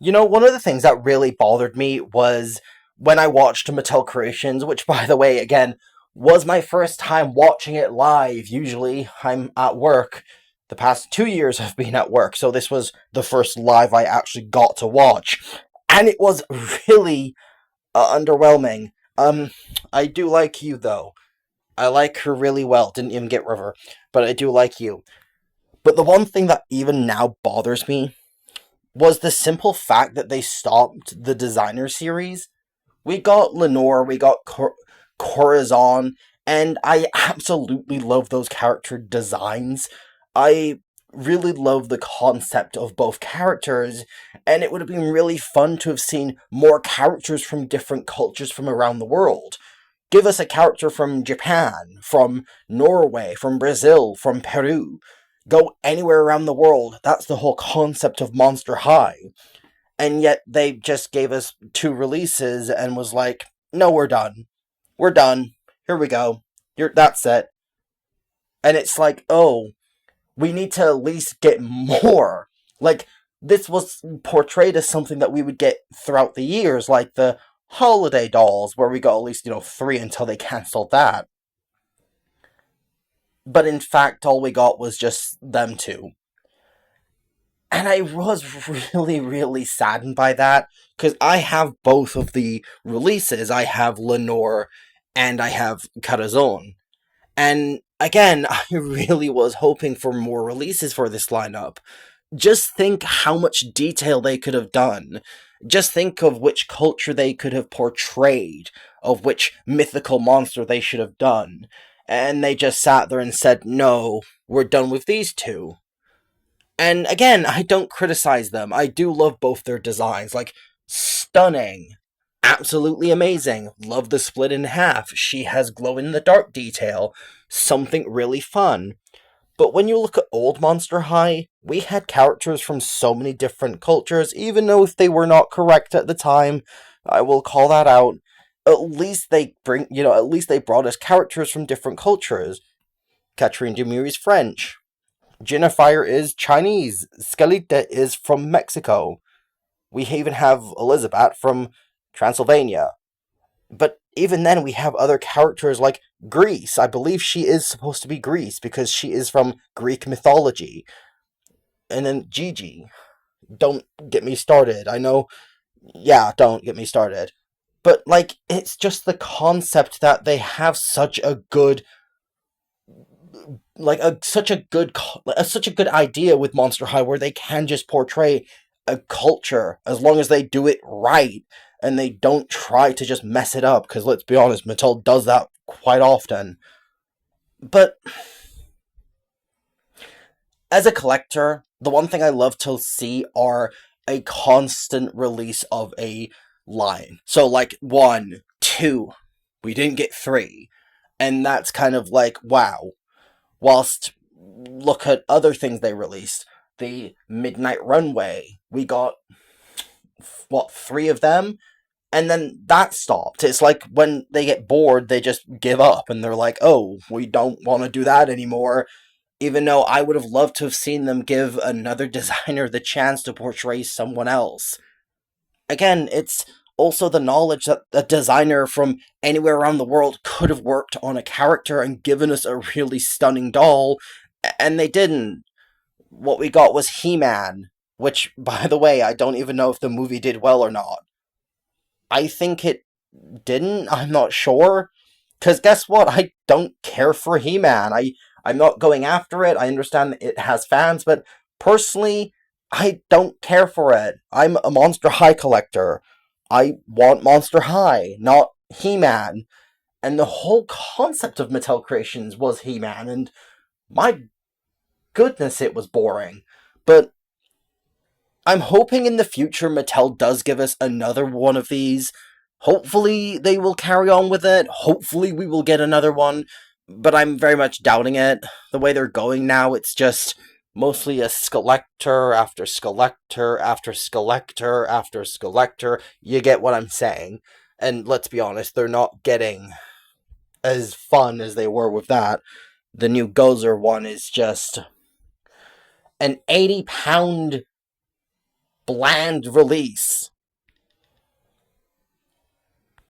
You know, one of the things that really bothered me was when I watched Mattel Creations, which, by the way, again, was my first time watching it live. Usually, I'm at work. The past 2 years have been at work, so this was the first live I actually got to watch. And it was really underwhelming. I do like you, though. I like her really well. Didn't even get River, but I do like you. But the one thing that even now bothers me was the simple fact that they stopped the designer series. We got Lenore, we got Corazon, and I absolutely love those character designs. I really love the concept of both characters, and it would have been really fun to have seen more characters from different cultures from around the world. Give us a character from Japan, from Norway, from Brazil, from Peru. Go anywhere around the world. That's the whole concept of Monster High. And yet they just gave us two releases and was like, no, we're done. We're done. Here we go. That's it. And it's like, oh, we need to at least get more. Like, this was portrayed as something that we would get throughout the years, like the holiday dolls, where we got at least, three until they cancelled that. But in fact, all we got was just them two. And I was really, really saddened by that, because I have both of the releases. I have Lenore and I have Corazon. And again, I really was hoping for more releases for this lineup. Just think how much detail they could have done. Just think of which culture they could have portrayed, of which mythical monster they should have done. And they just sat there and said, no, we're done with these two. And again, I don't criticize them. I do love both their designs. Like, stunning. Absolutely amazing. Love the split in half. She has glow in the dark detail. Something really fun. But when you look at old Monster High, we had characters from so many different cultures, even though if they were not correct at the time, I will call that out. At least they at least they brought us characters from different cultures. Catherine Deneuve is French. Jennifer is Chinese. Skelita is from Mexico. We even have Elizabeth from Transylvania. But even then, we have other characters like Greece. I believe she is supposed to be Greece because she is from Greek mythology. And then Gigi. Don't get me started. I know, yeah, don't get me started. But, like, it's just the concept that they have such a good such a good idea with Monster High where they can just portray a culture as long as they do it right and they don't try to just mess it up, because let's be honest, Mattel does that quite often. But as a collector, the one thing I love to see are a constant release of a line. So like 1, 2, we didn't get 3. And that's kind of like, wow. Whilst look at other things they released. The Midnight Runway. We got, what, 3 of them? And then that stopped. It's like when they get bored, they just give up and they're like, oh, we don't want to do that anymore. Even though I would have loved to have seen them give another designer the chance to portray someone else. Again, it's also the knowledge that a designer from anywhere around the world could have worked on a character and given us a really stunning doll, and they didn't. What we got was He-Man, which, by the way, I don't even know if the movie did well or not. I think it didn't, I'm not sure. Because guess what? I don't care for He-Man. I'm not going after it. I understand it has fans, but personally, I don't care for it. I'm a Monster High collector. I want Monster High, not He-Man. And the whole concept of Mattel Creations was He-Man, and my goodness, it was boring. But I'm hoping in the future Mattel does give us another one of these. Hopefully they will carry on with it. Hopefully we will get another one. But I'm very much doubting it. The way they're going now, it's just mostly a Skeletor after Skeletor after Skeletor after Skeletor. You get what I'm saying. And let's be honest, they're not getting as fun as they were with that. The new Gozer one is just an 80-pound bland release.